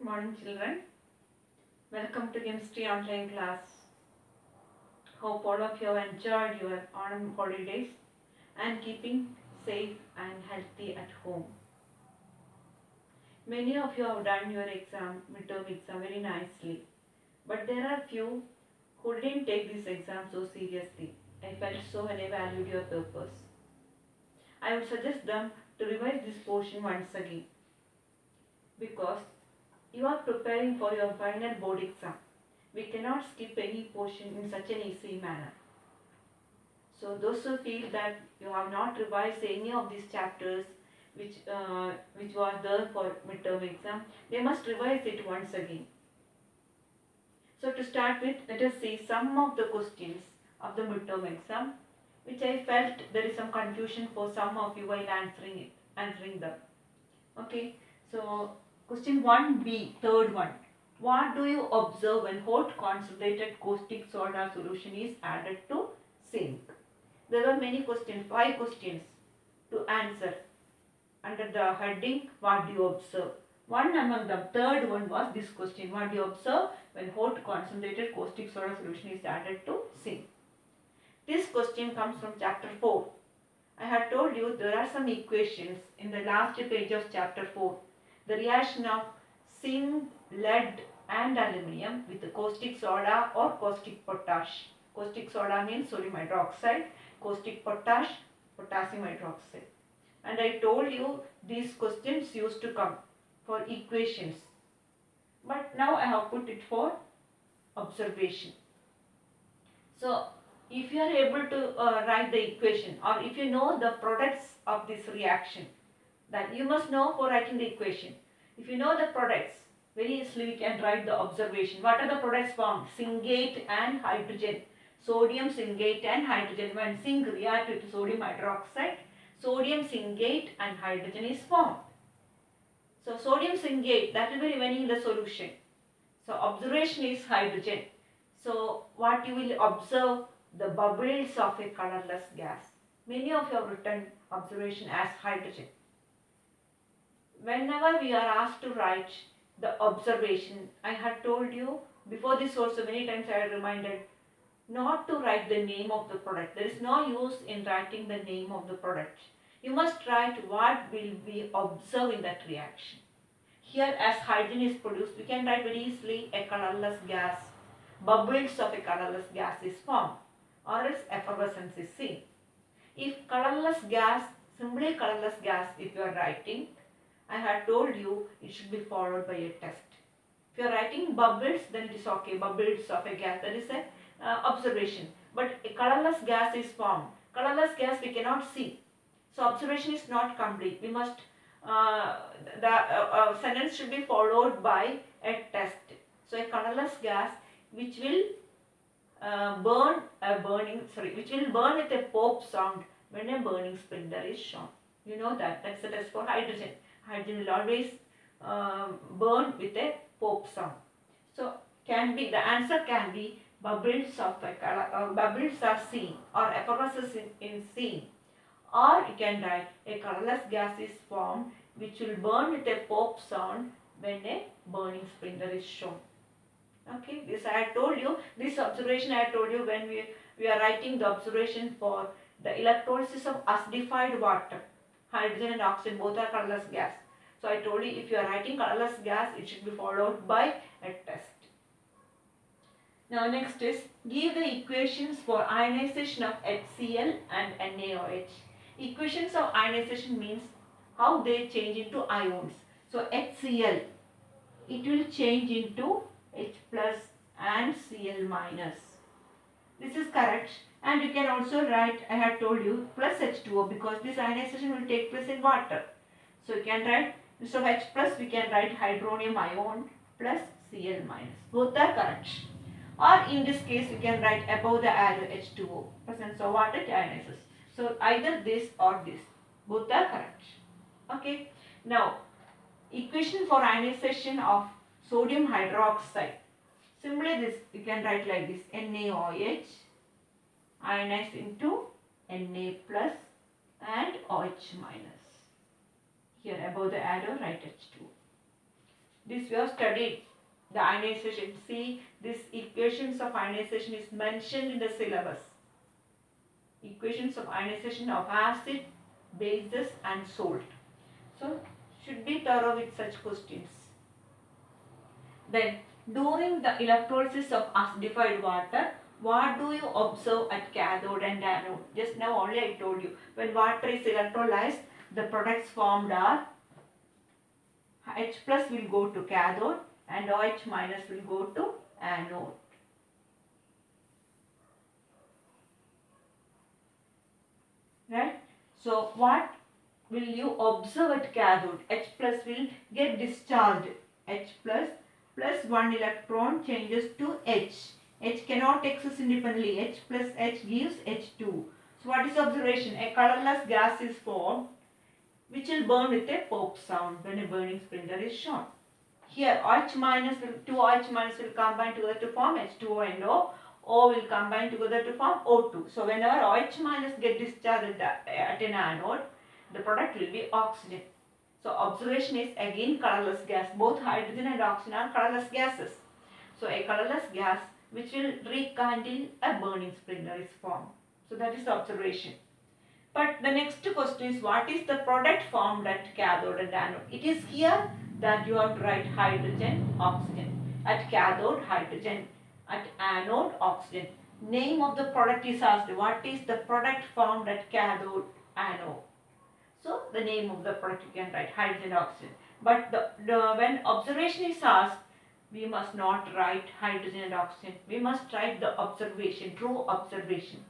Morning children, welcome to Chemistry online class. Hope all of you have enjoyed your autumn holidays and keeping safe and healthy at home. Many of you have done your midterm exam very nicely, but there are few who didn't take this exam so seriously. I felt so when I valued your papers. I would suggest them to revise this portion once again because you are preparing for your final board exam. We cannot skip any portion in such an easy manner. So those who feel that you have not revised any of these chapters which was there for midterm exam, they must revise it once again. So to start with, let us see some of the questions of the midterm exam which I felt there is some confusion for some of you while answering them. Okay, so question 1b, third one. What do you observe when hot concentrated caustic soda solution is added to sink? There were many questions, 5 questions to answer under the heading what do you observe. One among them, third one was this question, what do you observe when hot concentrated caustic soda solution is added to sink? This question comes from chapter 4. I had told you there are some equations in the last page of chapter 4. The reaction of zinc, lead and aluminium with the caustic soda or caustic potash. Caustic soda means sodium hydroxide, caustic potash, potassium hydroxide. And I told you these questions used to come for equations. But now I have put it for observation. So if you are able to write the equation, or if you know the products of this reaction, then you must know for writing the equation. If you know the products, very easily we can write the observation. What are the products formed? Zincate and hydrogen. Sodium zincate and hydrogen. When zinc react with sodium hydroxide, sodium zincate and hydrogen is formed. So sodium zincate, that will be remaining in the solution. So observation is hydrogen. So what you will observe, the bubbles of a colorless gas. Many of you have written observation as hydrogen. Whenever we are asked to write the observation, I had told you before this also many times I had reminded not to write the name of the product. There is no use in writing the name of the product. You must write what will we observe in that reaction. Here as hydrogen is produced, we can write very easily a colorless gas. Bubbles of a colorless gas is formed, or else effervescence is seen. If colorless gas, simply colorless gas if you are writing, I had told you it should be followed by a test. If you are writing bubbles, then it is okay, bubbles of a gas, that is a observation. But a colorless gas is formed. Colorless gas we cannot see. So observation is not complete. We must, the sentence should be followed by a test. So a colorless gas which will which will burn with a pop sound when a burning splinter is shown. You know that. That's the test for hydrogen. Hydrogen will always burn with a pop sound. So the answer can be bubbles of a color, bubbles are seen, or effervescence in seen, or you can write a colorless gas is formed which will burn with a pop sound when a burning splinter is shown. Okay, this I had told you, this observation I had told you when we are writing the observation for the electrolysis of acidified water. Hydrogen and oxygen both are colorless gas. So I told you if you are writing colorless gas, it should be followed by a test. Now next is, give the equations for ionization of HCl and NaOH. Equations of ionization means how they change into ions. So HCl, it will change into H plus and Cl minus. This is correct, and you can also write, I had told you, plus H2O because this ionization will take place in water. So you can write, instead of H plus we can write hydronium ion plus Cl minus. Both are correct. Or in this case you can write above the arrow H2O, presence of water it ionizes. So either this or this, both are correct. Okay. Now equation for ionization of sodium hydroxide. Simply this you can write like this, NaOH ionized into Na plus and OH minus. Here above the arrow write H2. This we have studied the ionization. See, this equations of ionization is mentioned in the syllabus. Equations of ionization of acid, bases and salt. So, should be thorough with such questions. Then, during the electrolysis of acidified water, what do you observe at cathode and anode? Just now only I told you. When water is electrolyzed, the products formed are H plus will go to cathode and OH minus will go to anode. Right? So, what will you observe at cathode? H plus will get discharged. H plus 1 electron changes to H. H cannot exist independently. H plus H gives H2. So, what is observation? A colorless gas is formed which will burn with a pop sound when a burning splinter is shown. Here two OH minus will combine together to form H2O and O. O will combine together to form O2. So whenever OH minus get discharged at an anode, the product will be oxygen. So observation is again colorless gas. Both hydrogen and oxygen are colorless gases. So a colorless gas which will rekindle a burning splinter is formed. So that is the observation. But the next question is, what is the product formed at cathode and anode? It is here that you have to write hydrogen, oxygen. At cathode, hydrogen. At anode, oxygen. Name of the product is asked. What is the product formed at cathode, anode? So the name of the product you can write hydrogen, oxygen. But when observation is asked, we must not write hydrogen and oxygen. We must write the observation, true observation.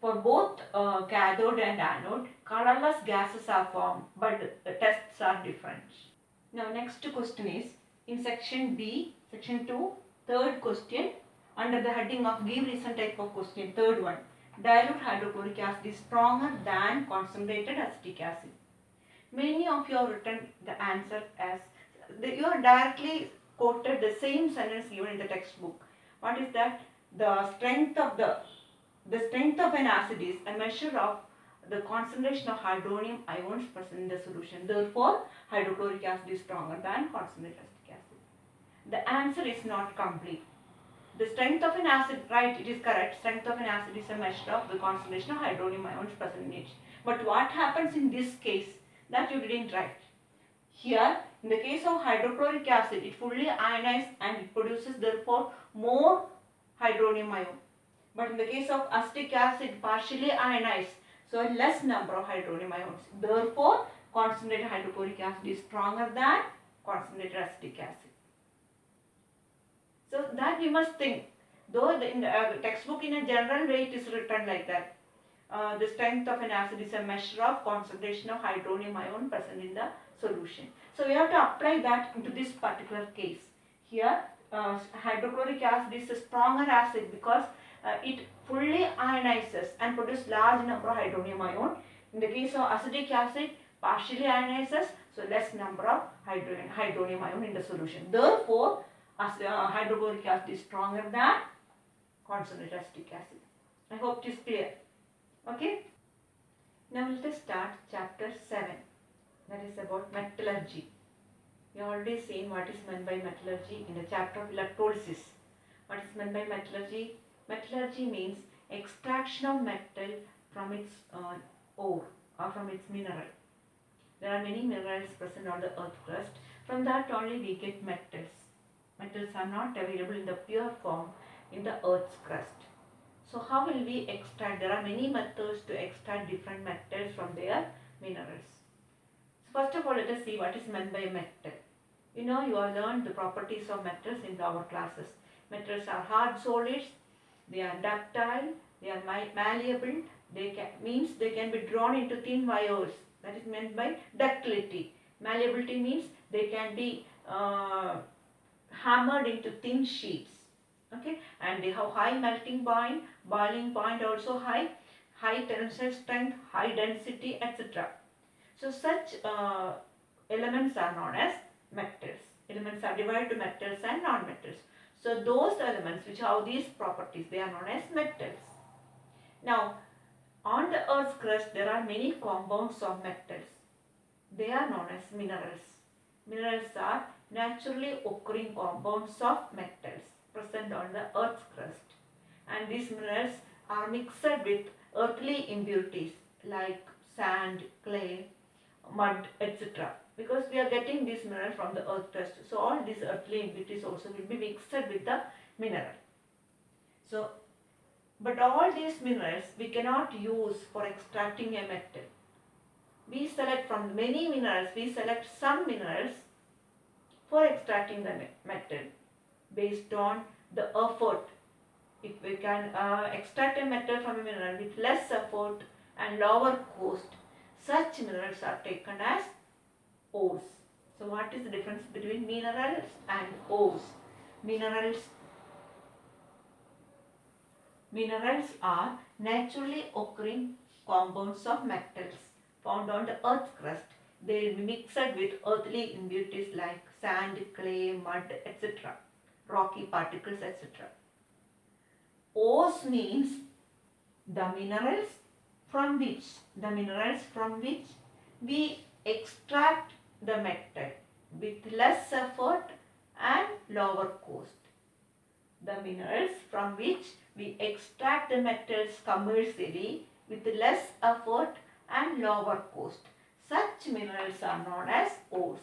For both cathode and anode, colorless gases are formed, but the tests are different. Now, next question is in section B, section 2, third question, under the heading of give reason type of question, third one. Dilute hydrochloric acid is stronger than concentrated acetic acid. Many of you have written the answer as, you have directly quoted the same sentence given in the textbook. What is that? The strength of an acid is a measure of the concentration of hydronium ions present in the solution. Therefore, hydrochloric acid is stronger than concentrated acetic acid. The answer is not complete. The strength of an acid, right, it is correct. Strength of an acid is a measure of the concentration of hydronium ions present in it. But what happens in this case that you didn't write? Here, in the case of hydrochloric acid, it fully ionizes and it produces therefore more hydronium ion. But in the case of acetic acid, partially ionized, so a less number of hydronium ions. Therefore, concentrated hydrochloric acid is stronger than concentrated acetic acid. So that we must think. Though in the textbook in a general way it is written like that. The strength of an acid is a measure of concentration of hydronium ion present in the solution. So we have to apply that into this particular case. Here, hydrochloric acid is a stronger acid because it fully ionizes and produces large number of hydronium ion. In the case of acetic acid, partially ionizes, so less number of hydronium ion in the solution. Therefore, hydrochloric acid is stronger than concentrated acetic acid. I hope it is clear. Okay. Now let us start chapter 7. That is about metallurgy. We have already seen what is meant by metallurgy in the chapter of electrolysis. What is meant by metallurgy? Metallurgy means extraction of metal from its ore or from its mineral. There are many minerals present on the earth crust. From that only we get metals. Metals are not available in the pure form in the earth's crust. So how will we extract? There are many methods to extract different metals from their minerals. So first of all, let us see what is meant by metal. You know, you have learned the properties of metals in our classes. Metals are hard solids, they are ductile, they are malleable, they can be drawn into thin wires. That is meant by ductility. Malleability means they can be hammered into thin sheets. Okay, and they have high melting point, boiling point also high tensile strength, high density, etc. So such elements are known as metals. Elements are divided to metals and non-metals. So those elements which have these properties, they are known as metals. Now, on the earth's crust, there are many compounds of metals. They are known as minerals. Minerals are naturally occurring compounds of metals present on the earth's crust, and these minerals are mixed with earthly impurities like sand, clay, mud, etc. Because we are getting this mineral from the earth crust, so all these earthly impurities also will be mixed with the mineral. So, but all these minerals we cannot use for extracting a metal. We select from many minerals, we select some minerals for extracting the metal based on the effort. If we can extract a metal from a mineral with less effort and lower cost, such minerals are taken as ores. So what is the difference between minerals and ores? Minerals are naturally occurring compounds of metals found on the earth's crust. They will be mixed with earthly impurities like sand, clay, mud, etc., rocky particles, etc. Ores means the minerals from which we extract the metal with less effort and lower cost. The minerals from which we extract the metals commercially with less effort and lower cost. Such minerals are known as ores.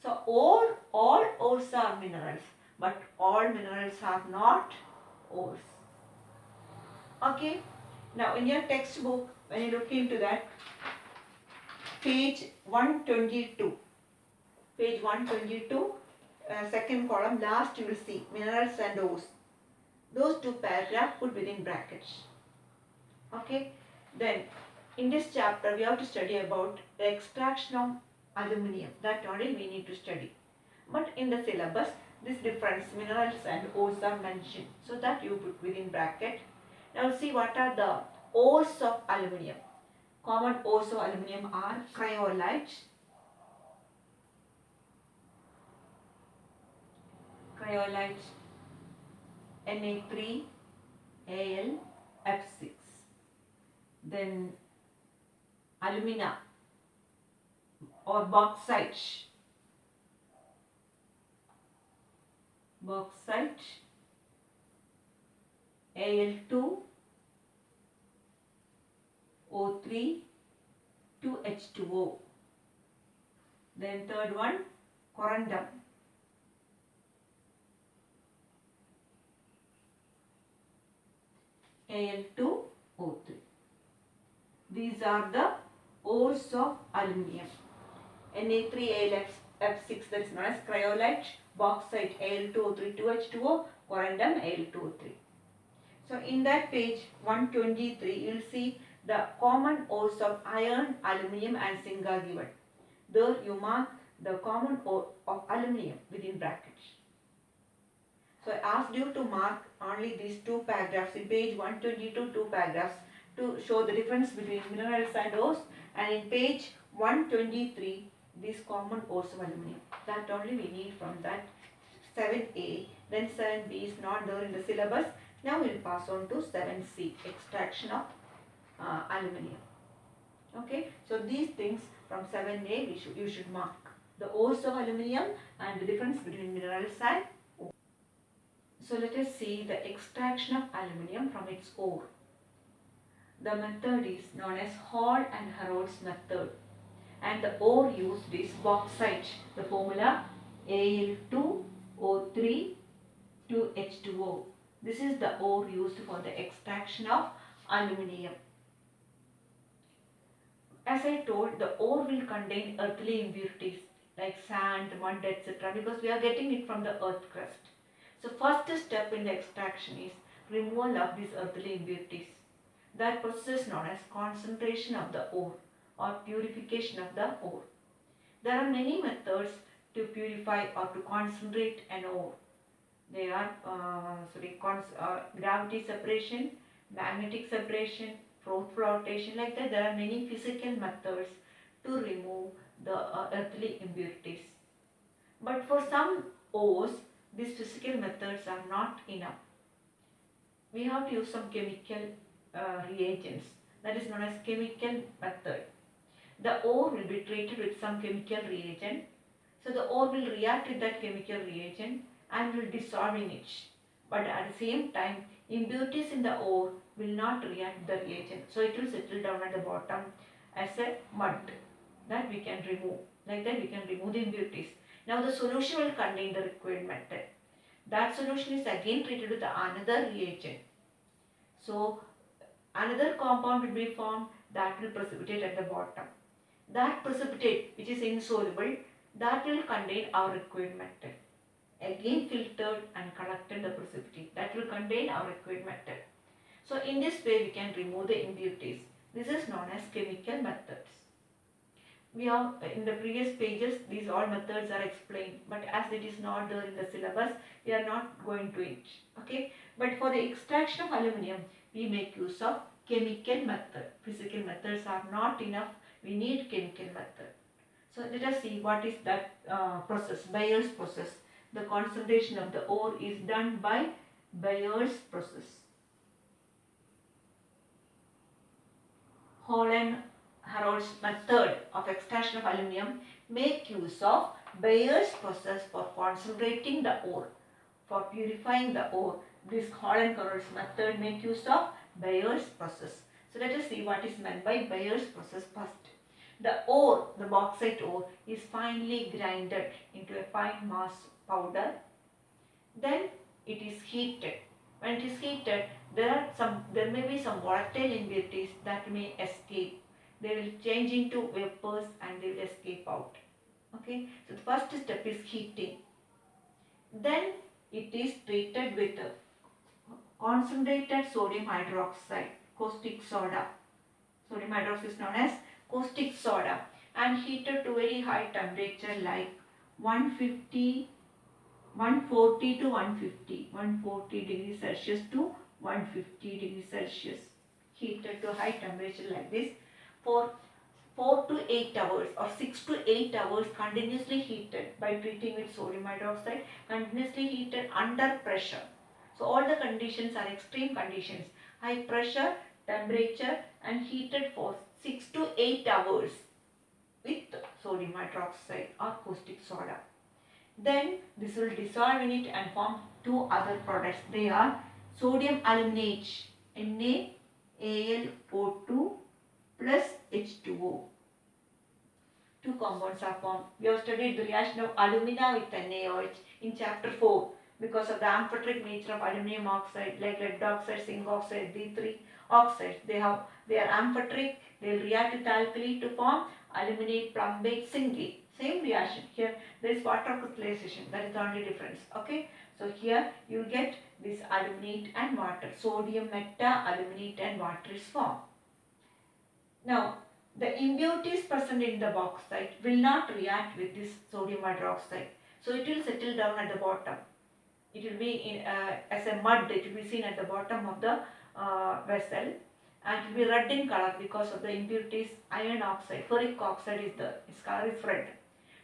So all ores are minerals, but all minerals are not ores. Okay. Now in your textbook, when you look into that, page 122, second column, last you will see minerals and ores. Those two paragraphs put within brackets. Okay. Then in this chapter we have to study about the extraction of aluminium. That only we need to study. But in the syllabus, this difference minerals and ores are mentioned. So that you put within bracket. Now see what are the ores of aluminium. Common ores of aluminium are cryolite, Na3Al, F6. Then alumina or bauxite, Al2O3 2H2O. Then third one, corundum, Al2O3. These are the ores of aluminium. Na3Al, F6, that is known as cryolite, bauxite Al2O3 2H2O, corundum Al2O3. So in that page 123, you will see the common ores of iron, aluminium and zinc are given. There you mark the common ore of aluminium within brackets. So I asked you to mark only these two paragraphs in page 122, two paragraphs to show the difference between minerals and ores, and in page 123 these common ores of aluminium. That only we need from that 7a. Then 7b is not there in the syllabus. Now we will pass on to 7c, extraction of aluminium. Okay, so these things from 7a you should mark the ores of aluminium and the difference between minerals and ore. So let us see the extraction of aluminium from its ore. The method is known as Hall and Herold's method, and the ore used is bauxite. The formula Al2O3 2H2O. This is the ore used for the extraction of aluminium. As I told, the ore will contain earthly impurities like sand, mud, etc. because we are getting it from the earth crust. So first step in the extraction is removal of these earthly impurities. That process is known as concentration of the ore or purification of the ore. There are many methods to purify or to concentrate an ore. They are gravity separation, magnetic separation, flotation, like that. There are many physical methods to remove the earthly impurities. But for some ores, these physical methods are not enough. We have to use some chemical reagents. That is known as chemical method. The ore will be treated with some chemical reagent. So the ore will react with that chemical reagent and will dissolve in it. But at the same time, impurities in the ore will not react with the reagent. So it will settle down at the bottom as a mud that we can remove. Like that we can remove the impurities. Now the solution will contain the required metal. That solution is again treated with another reagent. So another compound will be formed that will precipitate at the bottom. That precipitate, which is insoluble, that will contain our required metal. Again filtered and collected the precipitate that will contain our required metal. So in this way we can remove the impurities. This is known as chemical methods. We have in the previous pages these all methods are explained, but as it is not there in the syllabus, we are not going to it. Okay, but for the extraction of aluminium we make use of chemical method. Physical methods are not enough, we need chemical method. So let us see what is that process, Bayer's process. The concentration of the ore is done by Bayer's process. Holland-Herold's method of extraction of aluminium make use of Bayer's process for concentrating the ore. For purifying the ore, this Holland-Herold's method make use of Bayer's process. So let us see what is meant by Bayer's process first. The ore, the bauxite ore, is finely grinded into a fine mass powder. Then it is heated. When it is heated, there may be some volatile impurities that may escape. They will change into vapors and they will escape out. Okay, so the first step is heating. Then it is treated with concentrated sodium hydroxide, caustic soda. Sodium hydroxide is known as caustic soda and heated to very high temperature like 140 to 140 degrees Celsius to 150 degrees Celsius. Heated to high temperature like this for 4 to 8 hours or 6 to 8 hours continuously heated by treating with sodium hydroxide, continuously heated under pressure. So all the conditions are extreme conditions, high pressure, temperature and heated for 6 to 8 hours with sodium hydroxide or caustic soda. Then this will dissolve in it and form two other products. They are sodium aluminate, NaAlO2 plus H2O. Two compounds are formed. We have studied the reaction of alumina with NaOH in chapter 4 because of the amphoteric nature of aluminum oxide like lead oxide, zinc oxide, D3 oxides. They are amphoteric. They will react with alkali to form aluminate, plumbate, zincate. Same reaction. Here there is water crystallization. That is the only difference. Okay. So here you get this aluminate and water. Sodium meta-aluminate and water is formed. Now the impurities present in the bauxite will not react with this sodium hydroxide. So it will settle down at the bottom. It will be as a mud. It will be seen at the bottom of the vessel. And it will be red in color because of the impurities. Iron oxide, ferric oxide is there. Its color is red.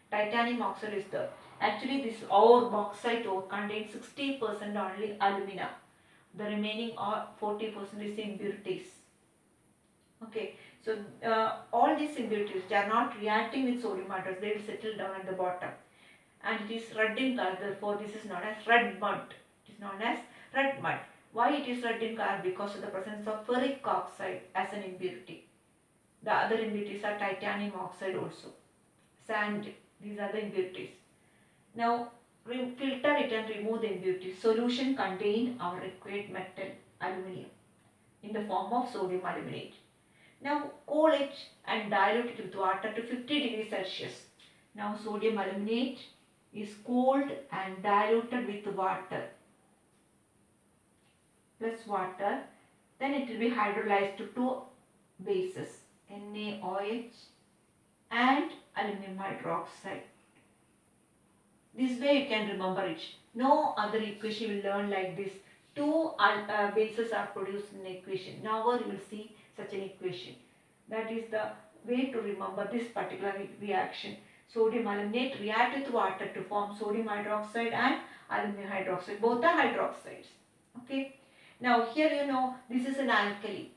Titanium oxide is there. Actually, this ore, bauxite ore, contains 60% only alumina. The remaining 40% is impurities. Okay, so all these impurities, they are not reacting with sodium hydroxide. They will settle down at the bottom. And it is red in color. Therefore, this is known as red mud. It is known as red mud. Why it is red in color? Because of the presence of ferric oxide as an impurity. The other impurities are titanium oxide also. Sand, these are the impurities. Now filter it and remove the impurities. Solution contain our required metal, aluminium, in the form of sodium aluminate. Now cool it and dilute it with water to 50 degrees Celsius. Now sodium aluminate is cooled and diluted with water. Plus water, then it will be hydrolyzed to two bases, NaOH and aluminum hydroxide. This way you can remember it. No other equation you will learn like this. Two bases are produced in an equation. Now you will see such an equation. That is the way to remember this particular reaction. Sodium aluminate react with water to form sodium hydroxide and aluminum hydroxide. Both are hydroxides. Okay. Now here you know this is an alkali.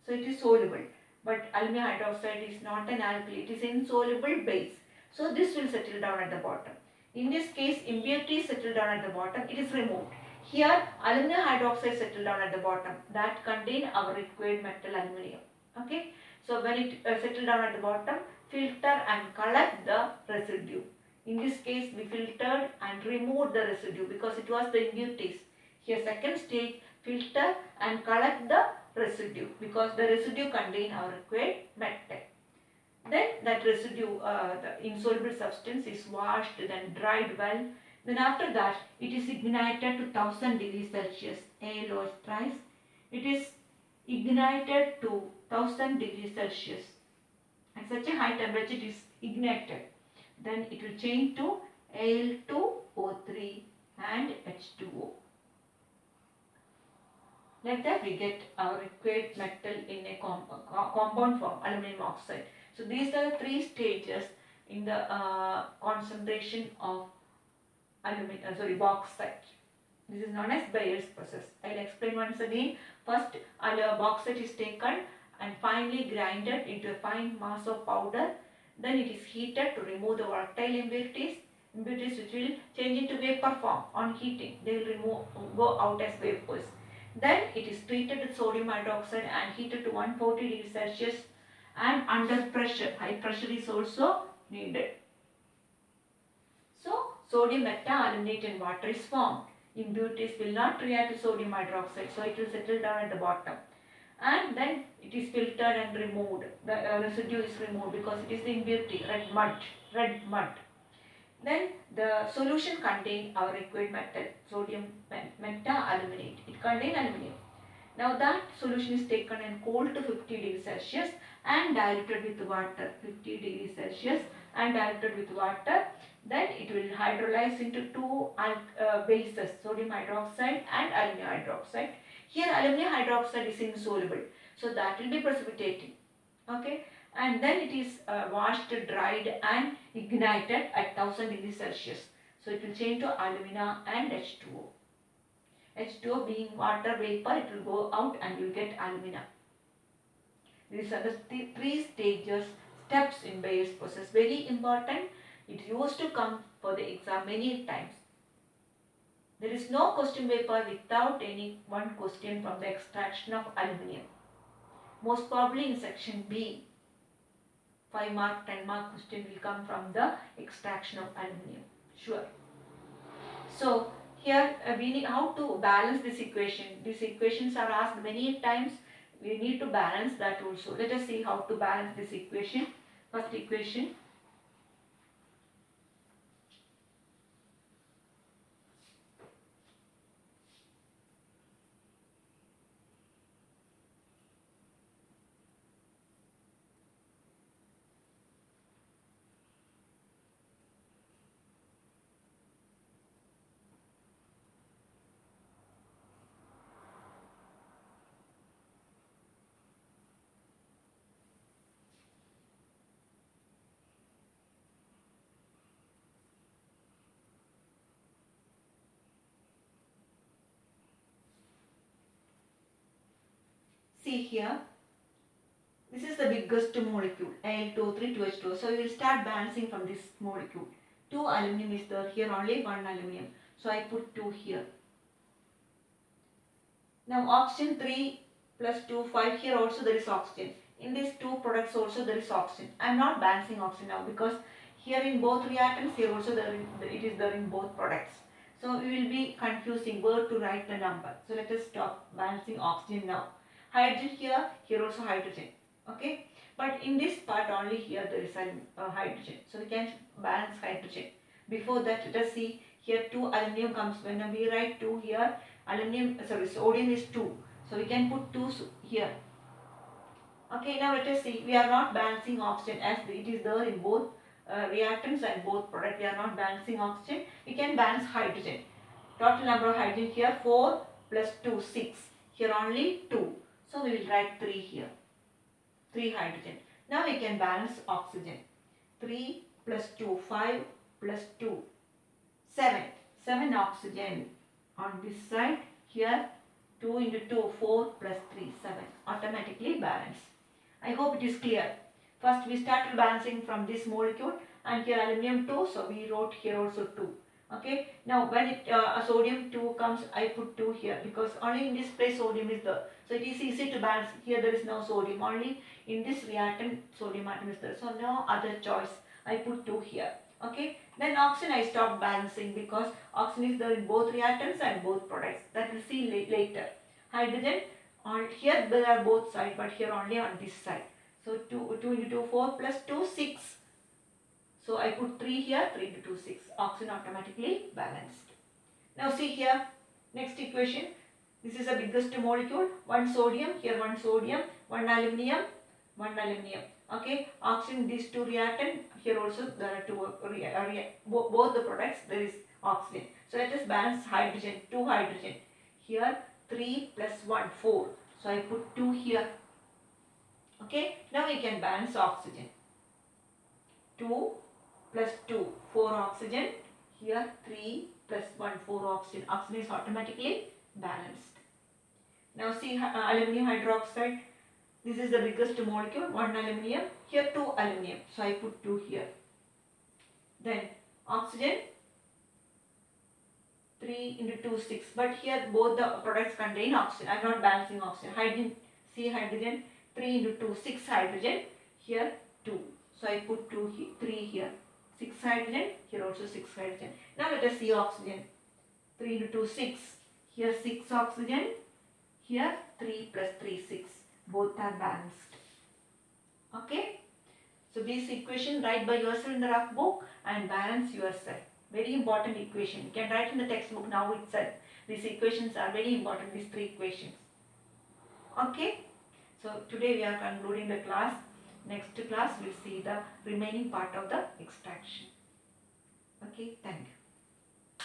So it is soluble. But aluminum hydroxide is not an alkali. It is insoluble base. So this will settle down at the bottom. In this case, impurities settle down at the bottom, it is removed. Here, aluminum hydroxide settle down at the bottom that contain our required metal aluminium. Okay. So when it settle down at the bottom, filter and collect the residue. In this case, we filtered and removed the residue because it was the impurities. Here, second stage, filter and collect the residue because the residue contain our required metal. Then that residue, the insoluble substance is washed, then dried well. Then after that, it is ignited to 1000 degrees Celsius. A low price. It is ignited to 1000 degrees Celsius. At such a high temperature, it is ignited. Then it will change to Al2O3 and H2O. Like that, we get our required metal in a compound form, aluminum oxide. So these are the three stages in the concentration of bauxite. This is known as Bayer's process. I will explain once again. First, bauxite is taken and finely grinded into a fine mass of powder. Then it is heated to remove the volatile impurities which will change into vapor form on heating. They will go out as vapors. Then it is treated with sodium hydroxide and heated to 140 degrees Celsius and under pressure. High pressure is also needed. So, sodium metaaluminate in water is formed. Impurities will not react to sodium hydroxide, so it will settle down at the bottom. And then it is filtered and removed. The residue is removed because it is the impurity, red mud. Then the solution contains our required metal, sodium metaaluminate. It contains aluminium. Now that solution is taken and cooled to 50 degrees Celsius and diluted with water, 50 degrees Celsius and diluted with water. Then it will hydrolyze into two bases, sodium hydroxide and aluminum hydroxide. Here aluminum hydroxide is insoluble, so that will be precipitating. Okay, and then it is washed, dried and ignited at 1000 degrees Celsius. So it will change to alumina and H2O. H2O being water vapor, it will go out and you will get alumina. These are the three steps in Bayer's process. Very important. It used to come for the exam many times. There is no question paper without any one question from the extraction of aluminium. Most probably in section B, 5 mark, 10 mark question will come from the extraction of aluminium. Sure. So here we need how to balance this equation. These equations are asked many times. We need to balance that also. Let us see how to balance this equation. First equation. See here, this is the biggest molecule, Al2O3 2H2O. So we will start balancing from this molecule. 2 aluminum is there, here only 1 aluminum. So I put 2 here. Now oxygen 3 plus 2, 5, here also there is oxygen. In these two products also there is oxygen. I am not balancing oxygen now because here in both reactants, here also it is there in both products. So we will be confusing where to write the number. So let us stop balancing oxygen now. Hydrogen here also hydrogen. Okay, but in this part only here there is hydrogen. So we can balance hydrogen. Before that, let us see here 2 aluminum comes. When we write 2 here, sodium is 2. So we can put 2 here. Okay, now let us see. We are not balancing oxygen as it is there in both reactants and both products. We are not balancing oxygen. We can balance hydrogen. Total number of hydrogen here 4 plus 2 6. Here only 2. So we will write 3 here. 3 hydrogen. Now we can balance oxygen. 3 plus 2 5 plus 2 7. 7 oxygen on this side. Here 2 into 2 4 plus 3 7. Automatically balance. I hope it is clear. First we started balancing from this molecule and here aluminum 2, so we wrote here also 2. Okay, now when a sodium 2 comes, I put 2 here because only in this place sodium is there. So it is easy to balance. Here there is no sodium, only in this reactant sodium atom is there. So no other choice, I put 2 here. Okay, then oxygen I stopped balancing because oxygen is there in both reactants and both products. That we'll see later. Hydrogen, here there are both sides, but here only on this side. So 2 into 2, 4 plus 2, 6. So I put 3 here, 3 into 2, 6. Oxygen automatically balanced. Now see here, next equation. This is the biggest molecule. One sodium, here one sodium, one aluminium, one aluminium. Okay, oxygen, these two reactant, here also there are two, both the products there is oxygen. So let us balance hydrogen, 2 hydrogen. Here 3 plus 1, 4. So I put 2 here. Okay, now we can balance oxygen. 2 plus 2, 4 oxygen. Here 3 plus 1, 4 oxygen. Oxygen is automatically balanced. Now see aluminum hydroxide. This is the biggest molecule, 1 aluminium. Here 2 aluminium. So I put 2 here. Then oxygen 3 into 2, 6. But here both the products contain oxygen. I am not balancing oxygen. Hydrogen, see hydrogen 3 into 2, 6 hydrogen. Here 2. So I put 3 here. 6 hydrogen, here also 6 hydrogen. Now let us see oxygen. 3 into 2, 6. Here 6 oxygen. Here 3 plus 3, 6. Both are balanced. Okay. So this equation write by yourself in the rough book and balance yourself. Very important equation. You can write in the textbook now itself. These equations are very important, these 3 equations. Okay. So today we are concluding the class. Next class we'll see the remaining part of the extraction. Okay, thank you.